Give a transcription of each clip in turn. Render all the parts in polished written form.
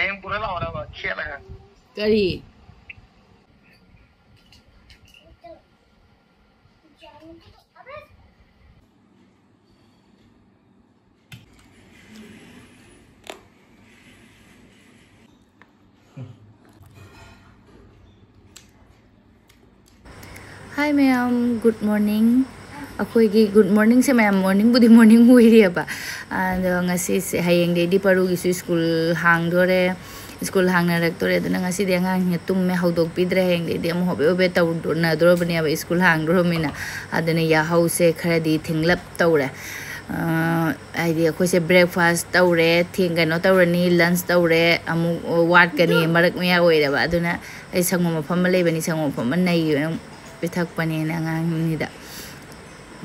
Hang pura la ora ba chia la. Kari. Hi ma'am, good morning. Akoigi good morning se ma'am morning budi morning huiri aba. Ando ngasi se hayeng de di paru gi school hang dore school hang na rek dore dana ngasi de ngang nya tum me haudok pidre heng de mo hobe obe taw do na dor bani aba school hang dor mina adana ya hause khara di thinglap tawre. Idea ko se breakfast tawre thing gano tawrani lunch tawre amu wat kani marak me ya oire ba aduna ai sangmo mafam le bani sangmo mafam nai Pitak panena ngang nida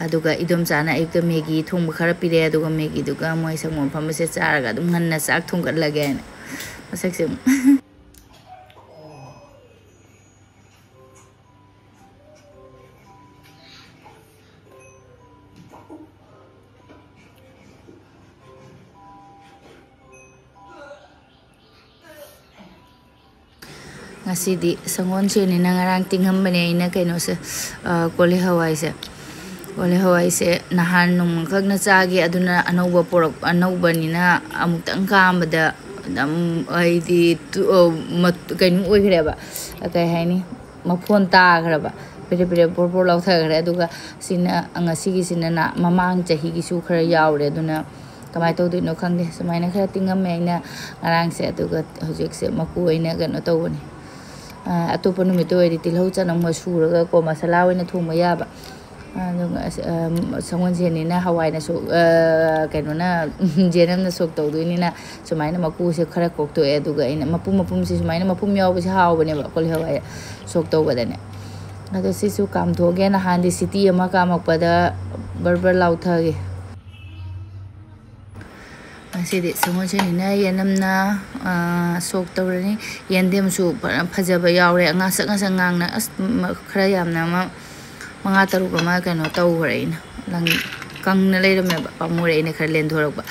aduga idom sana ekto megi thong khara pire aduga megi duga moi sangom phamase charaga dum nganna sak thong kat lage na masak sem ngasi di sangon se ni nangarang tingham bane ina kaino se kole hawai se nahan nung khagna chagi aduna anauba porok anauba nina amutang kamada dam ai di kaino oi greba kai haini mafon ta greba pere por lau tha gre aduga sina ngasi gi sina na mamang chahi gi su khara yaure aduna kamai to dino khangde samaina khara tingham me ina ngarang se aduga hojik se maku ina gano tawani atopa numito edi tilhau chanam masura ko masala wena thuma yaba sangon jeni na hawai na so kaino na jenam na sok to duini na sumaina maku se khara kok to eduga ina mapum se sumaina mapum yaw se haw bane ba kol hawai sok to badane ado sisu kam thoge na handi city ama kamak pada barbar lautha ge asidi sangon jeni na yanam na sok tawrani yandem su phajaba yawre anga sak ngang na as khara yamna ma manga taru ma kaino tawreina lang kang na leirame ba pamure ina khara len thorak ba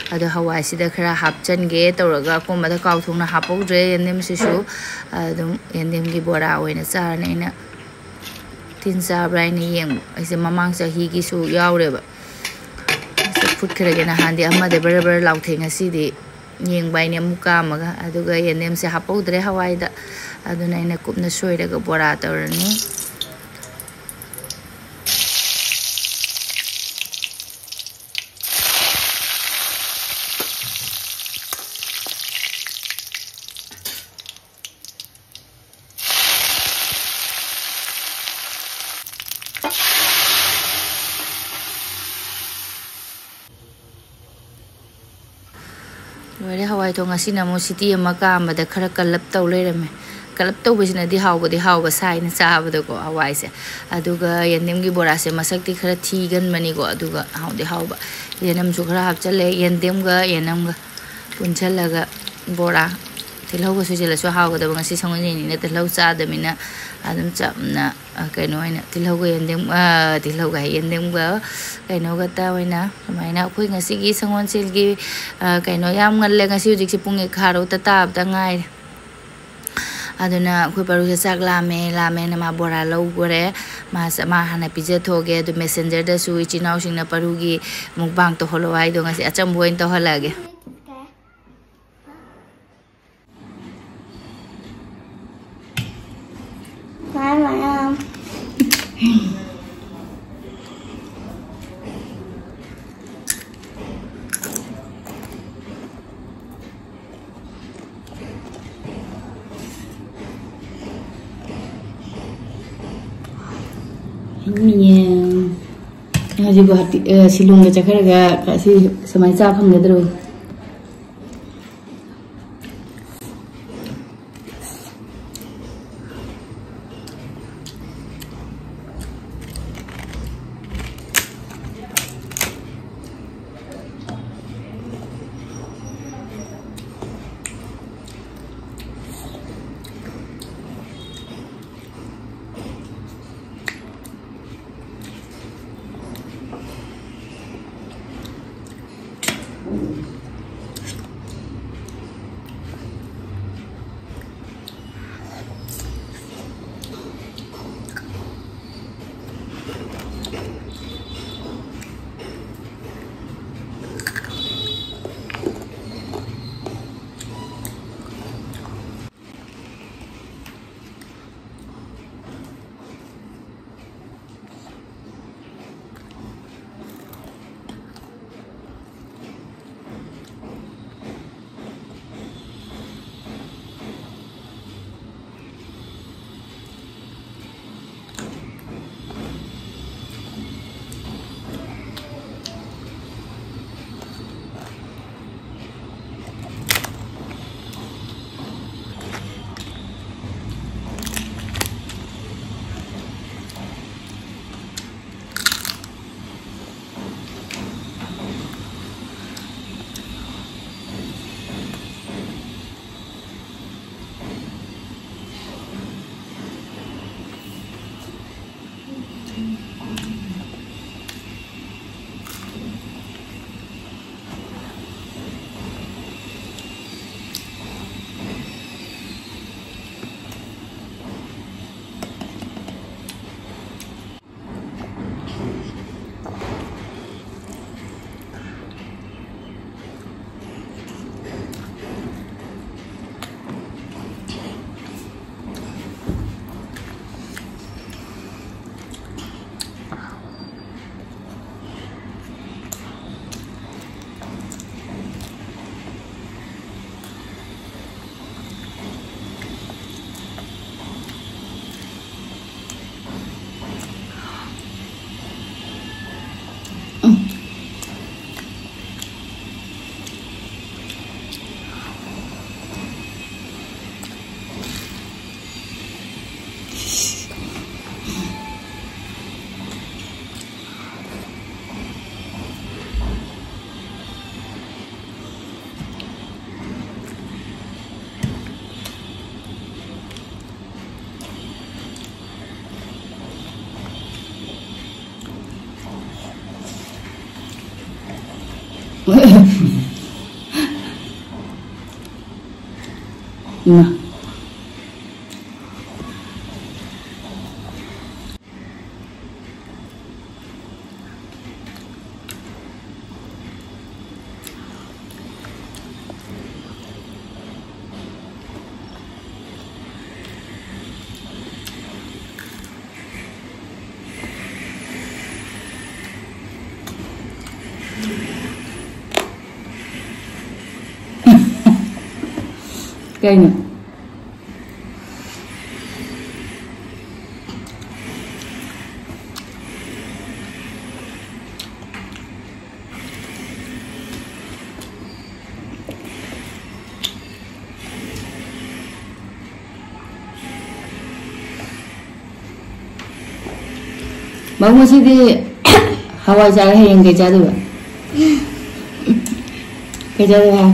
ado hawai sida khara hapchan ge tawraga ko ma da kaw thongna hapodre yandem su adum yandem gi bora oina charne ina tin sa brain yeng aise mamang sa hi gi su yawre ba food kare na handi amma de ber lau thenga si di yeng bai ne muka maga aduga yenem se hapodre hawai da aduna ina kupna soira ga bora tawrani Wari hawai to ngasi na mo city ama ka amada khara kalap taw leirame kalap taw bisina di hawba sai na chabada ko hawai se aduga yandem gi bora se masak ti khara thigan mani ko aduga hawba yanam su khara hapchale yandem ga yanam ga punchalaga bora tilhau ga su jela su hawga da ngasi sangoni ni na tilhau cha da mina adum chapna kaino ina tilhau ga yandem ga kaino ga ta waina maina khoi ngasi gi sangon sel gi kaino yam ngal le ngasi jik si punge kharo ta tab ta ngai aduna khoi paru se chak lame na ma bora lau gore ma hana pije thoge du messenger da su chinau sing na paru gi mukbang to holwai do ngasi acham boin to halage Mama. Ini aja buat silung cakar agak kasih semai cap hang gedro. Kayaknya mau sih di Hawaii cara yang kerja tu, kerja tu ha.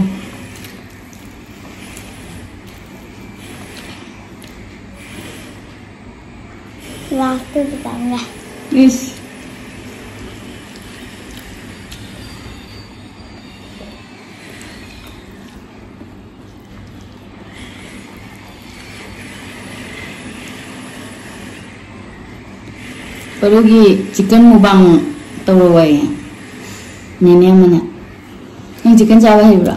Waktu bertambah. Yes. Pergi chicken mukbang tawai. Nenek mana? Yang chicken Java hebra.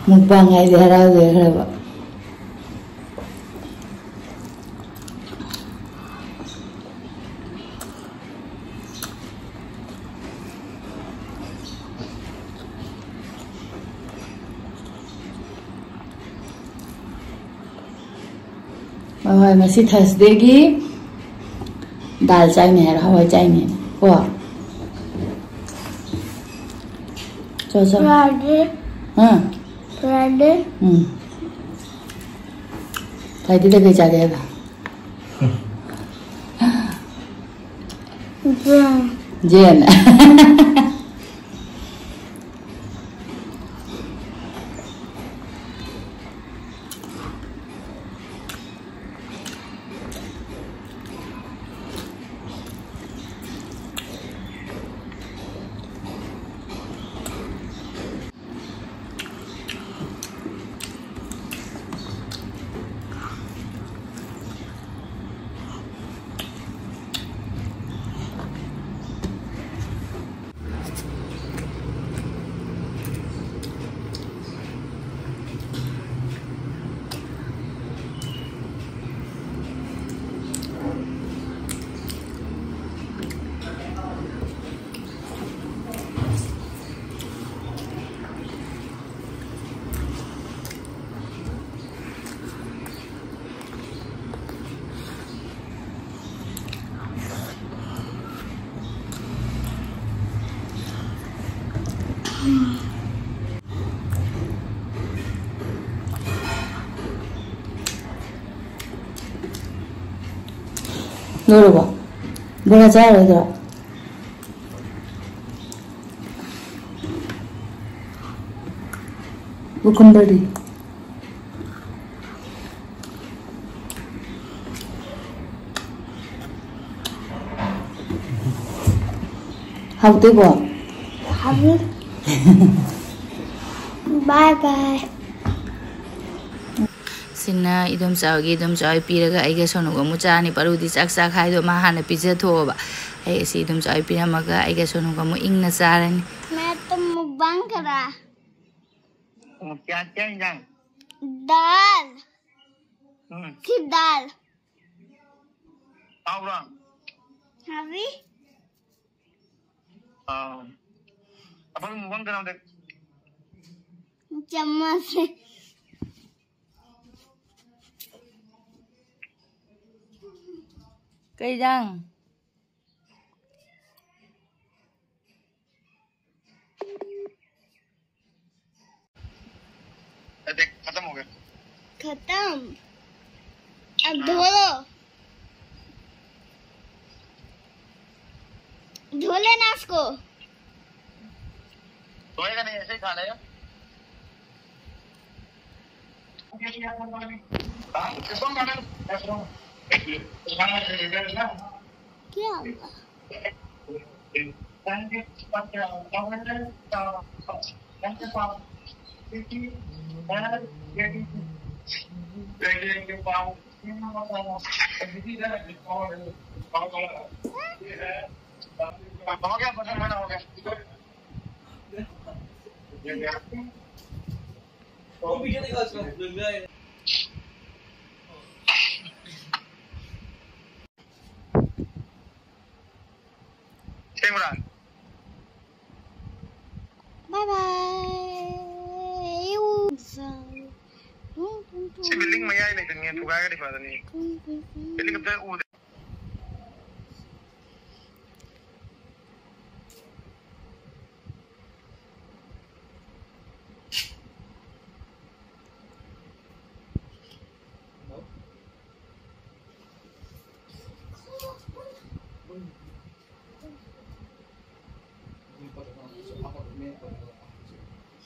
Mukbang ay haraojabana ba. Hawai masih Thursday ki dal chai ne hawai chai ne ko Friday. Friday. Friday dah kerja dia dah. Jen. 노려봐. 뭐라 잘하더라. 무컨버리. Học tiếp à? Học đi. Bye bye. Sina idom chawgi idom chawi piraga aiga sonuga muchani parudi chak chak haido ma hana pizza thoba ai si idom chawi piramaga aiga sonuga mu ingna charani मैं तो मुकबांग करा क्या क्या इंजान दाल सिर्फ दाल आवरा अभी अपन मुकबांग करा दे चम्मच से cây răng देख खत्म हो गया खत्म अब धो लो धो लेना इसको धोएगा नहीं ऐसे ही खा लेगा क्या हुआ हो गया बर्तन बना हो गया bye bye si building maya ini kan yang tugas di mana ni building kita udah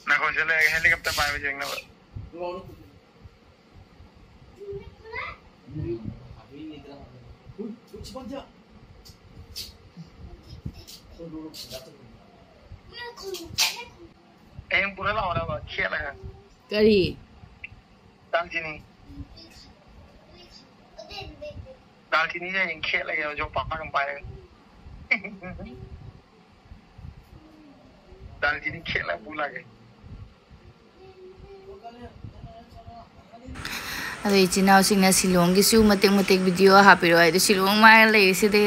nak kau jalan helikopter pakai je nak yang pura lah orang apa kia lah Kari दालचीनी जे yang kia lagi जो पापा kan pakai दालचीनी kia lah pula ke ado ichinaw singna silong gi su matek matek video hapiro ai do silong ma le se de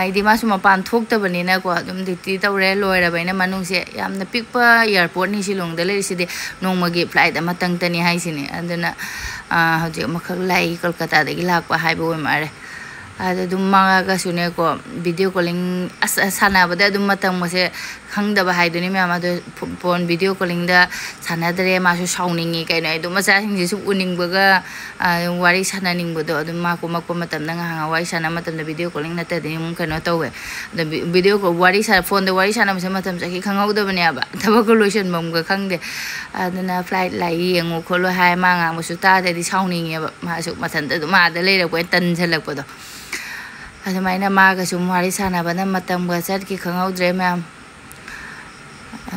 idi ma su mapan thok ta bani na ko dum diti tawre loira baina manung se yamna pikpa airport ni silong da le se de nongma gi flight ama tang tani hai sini aduna hoje makhak lai kolkata da gi lakpa hai bo mare ado dum manga ga sune ko video calling asana bada dum matang mo se khang da ba hai duni me ama do phone video calling da sana dare ma su sauningi kai nai dum sa sing su uning baga wari sana ning bodo dum ma ko makko matam da nga wari sana matam da video calling na ta de mum kano tawe da video ko wari sa phone da wari sana se matam sa ki khangau da bane aba thaba ko lotion mom ga khang de aduna flight lai yengu ko lo hai ma nga mo su ta de di sauningi ba ma su mathan da ma da le ra ko tan chalak bodo adamaina maga sum wari sana bana matam ga chat ki khangau dre ma'am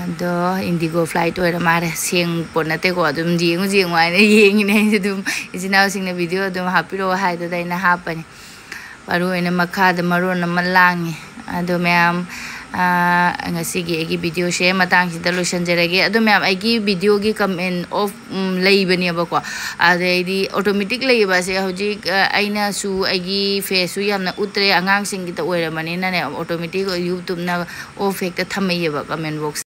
ado indigo flight ora mare sing ponate ko dum jing wai ne yeng ne dum isinaw sing na video dum hapiro hai da na hapani paru ene makha da maro na malang ado ma'am ngasi gi video share matang si dalo sanjerage ado ma'am ai video gi comment off lei bani ba ko ade di automatic lei ba se hoji aina su ai face su yamna utre angang sing gi ta oira mani na ne automatic youtube na off ek ta thamai ba comment box